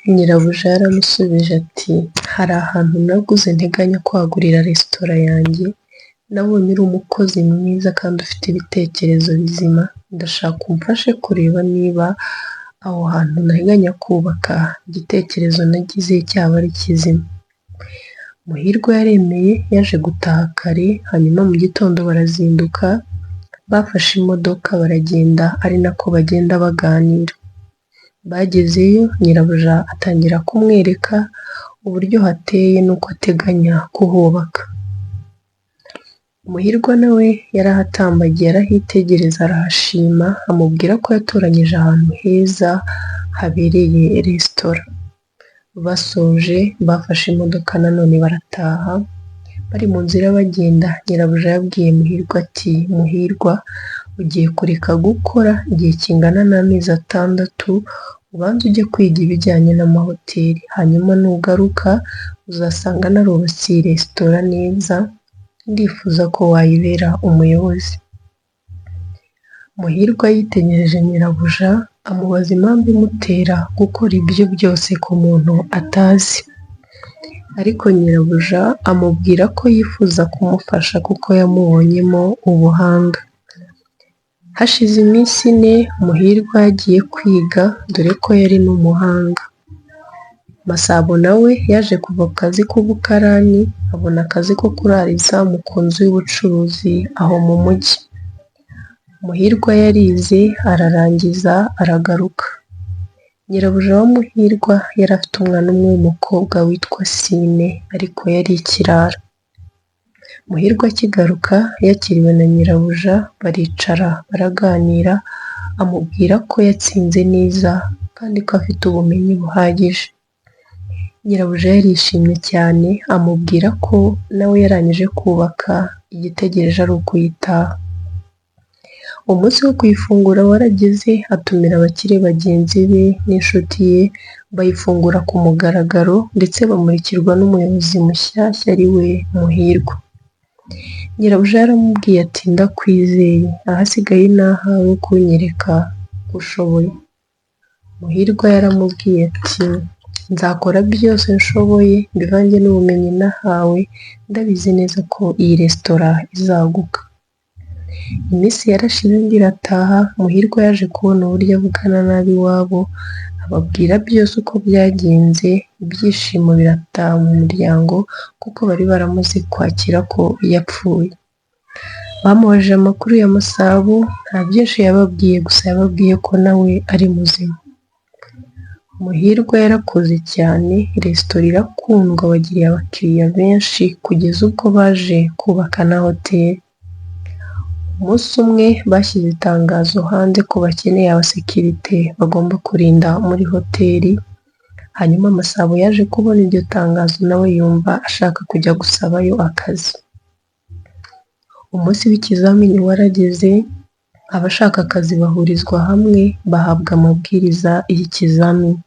Nyirabuja yaramusubije ati hari ahantu naguze nteganya kwagurira resitora yanjye, nabonye uri umukozi mwiza kandi ufite ibitekerezo bizima, ndashaka umfashe kureba niba aho hantu nteganya kubaka igitekerezo nagize cyaba ari kizima. Muhirwa yaremeye, yaje gutaha kare, hanyuma mu gitondo barazinduka, bafashe imodoka baragenda, ari nako bagenda baganira. Bagezeyo nyirabuja atangira kumwereka uburyo hateye n'uko ateganya kuhubaka. Muhirwa nawe yarahatambagiye, arahitegereza, arahashima, amubwira ko yatoranyije ahantu heza habereye resitora. Basoje bafashe imodoka nanone barataha. Bari mu nzira bagenda, nyirabuja yabwiye Muhirwa ati Muhirwa, ugiye kureka gukora igihe kingana n'amezi 6, ubanza ujye kwiga ibijyanye n'amahoteli, hanyuma nugaruka uzasanga narubatse iyi resitora neza, ndifuza ko wayibera umuyobozi. Muhirwa yitegereje nyirabuja, amubaza impamvu imutera gukora ibyo byose ku muntu atazi. Ariko nyirabuja amubwira ko yifuza kumufasha kuko yamubonyemo ubuhanga. Hashize iminsi 4 Muhirwa yagiye kwiga, dore ko yari n'umuhanga. Masabo nawe yaje kuva ku kazi k'ubukarani, abona akazi ko kurariza mu nzu y'ubucuruzi aho mu mujyi. Muhirwa yarize ararangiza aragaruka. Nyirabuja wa Muhirwa yari afite umwana umwe w'umukobwa witwa Sine, ariko yari ikirara. Muhirwa akigaruka yakiriwe na nyirabuja, baricara baraganira, amubwira ko yatsinze neza kandi ko afite ubumenyi buhagije. Nyirabuja yarishimye cyane, amubwira ko nawe yarangije kubaka, igitegereje ari ukuyitaha. Umunsi wo kuyifungura warageze, atumira abakire bagenzi be n'inshuti ye, bayifungura ku mugaragaro ndetse bamurikirwa n'umuyobozi mushyashya ari we Muhirwa. Nyirabuja yaramubwiye ati ndakwizeye, ahasigaye nahawe kunyereka ko ushoboye. Muhirwa yaramubwiye ati nzakora byose nshoboye, mbivange n'ubumenyi nahawe, ndabizi neza ko iyi resitora izaguka. Iminsi yarashize indi irataha, Muhirwa yaje kubona uburyo avugana n'ab'iwabo, ababwira byose uko byagenze, ibyishimo birataha mu muryango kuko bari baramaze kwakira ko yapfuye. Bamubajije amakuru ya Masabo, nta byinshi yababwiye, gusa yababwiye ko nawe ari muzima. Muhirwa yarakoze cyane, resitora irakundwa, bagiriye abakiriya benshi kugeza ubwo baje kubaka na hoteli. Umunsi umwe bashyize itangazo hanze ko bakeneye abasekirite bagomba kurinda muri hoteli, hanyuma Masabo yaje kubona iryo tangazo, nawe yumva ashaka kujya gusabayo akazi. Umunsi w'ikizamini warageze, abashaka akazi bahurizwa hamwe, bahabwa amabwiriza y'ikizamini.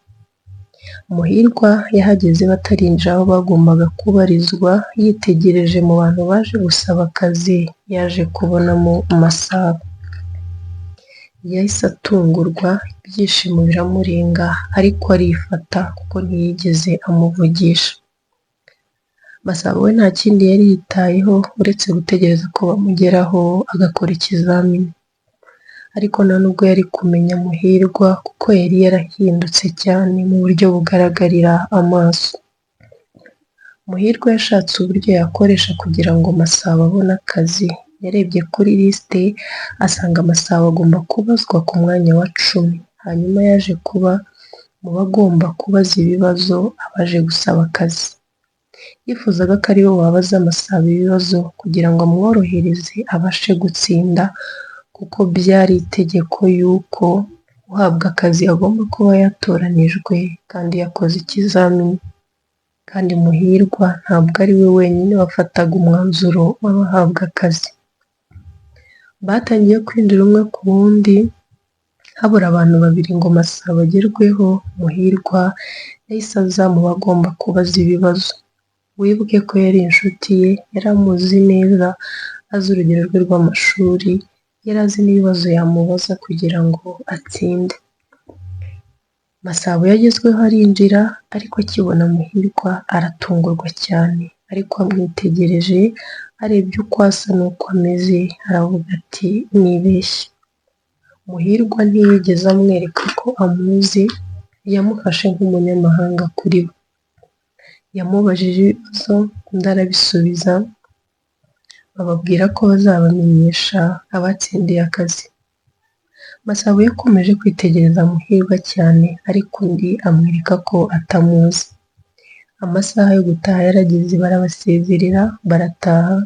Muhirwa yahageze batarinjira aho bagombaga kubarizwa, yitegereje mu bantu baje gusaba akazi, yaje kubonamo Masabo. Yahise atungurwa, ibyishimo biramurenga, ariko arifata kuko ntiyigeze amuvugisha. Masabo we nta kindi yari yitayeho uretse gutegereza ko bamugeraho agakora ikizamini. Ariko nta nubwo yari kumenya Muhirwa kuko yari yarahindutse cyane mu buryo bugaragarira amaso. Muhirwa yashatse uburyo yakoresha kugira ngo Masabo abone akazi. Yarebye kuri lisite asanga Masabo agomba kubazwa ku mwanya wa 10, hanyuma yaje kuba mu bagomba kubaza ibibazo abaje gusaba akazi. Yifuzaga ko ariwe wabaza Masabo ibibazo kugira ngo amworohereze abashe gutsinda, kuko byari itegeko yuko uhabwa akazi agomba kuba yatoranijwe kandi yakoze ikizamini. Kandi Muhirwa ntabwo ari we wenyine wafataga umwanzuro w'abahabwa akazi. Batangiye kwinjira umwe ku wundi, habura abantu 2 ngo Masabo agerweho. Muhirwa yahise aza mu bagomba kubaza ibibazo. Wibuke ko yari inshuti ye, yari amuzi neza, azi urugero rwe rw'amashuri, yari azi n'ibibazo yamubaza kugira ngo atsinde. Masabo yagezweho arinjira ariko akibona Muhirwa aratungurwa cyane, ariko amwitegereje arebye uko asa n'uko ameze aravuga ati nibeshye. Muhirwa ntiyigeze amwereka ko amuzi, yamufashe nk'umunyamahanga kuri we. Yamubajije ibibazo undi arabisubiza, bababwira ko bazabamenyesha abatsindiye akazi. Masabo yakomeje kwitegereza Muhirwa cyane ariko undi amwereka ko atamuzi. Amasaha yo gutaha yarageze barabasezerera barataha.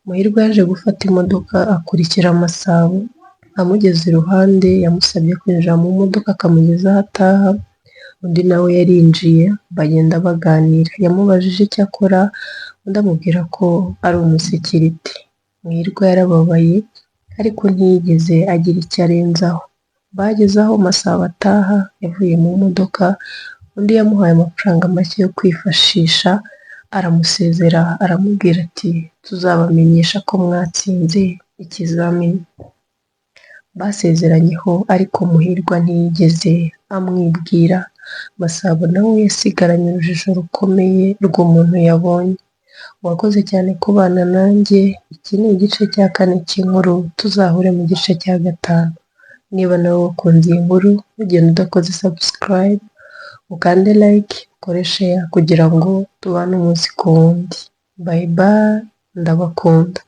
Muhirwa yaje gufata imodoka akurikira Masabo, amugeze iruhande yamusabye kwinjira mu modoka akamugeza aho ataha. Undi nawe yarinjiye bagenda baganira, yamubajije icyo akora undi amubwira ko ari umusekirite. Muhirwa yarababaye ariko ntiyigeze agira icyo arenzaho. Bageze aho Masabo ataha yavuye mu modoka, undi yamuhaye amafaranga make yo kwifashisha aramusezera aramubwira ati tuzabamenyesha ko mwatsinze ikizamini. Basezeranyeho ariko Muhirwa ntiyigeze amwibwira. Masabo nawe yasigaranye urujijo rukomeye rw'umuntu yabonye. Wakoze cyane kubana nanjye, iki ni igice cya 4 cy'inkuru, tuzahure mu gice cya 5. Niba nawe wakunze iyi nkuru ugenda udakoze subscribe, ukande like, ukore share kugira ngo tubane umunsi ku wundi. Bye bye, ndabakunda.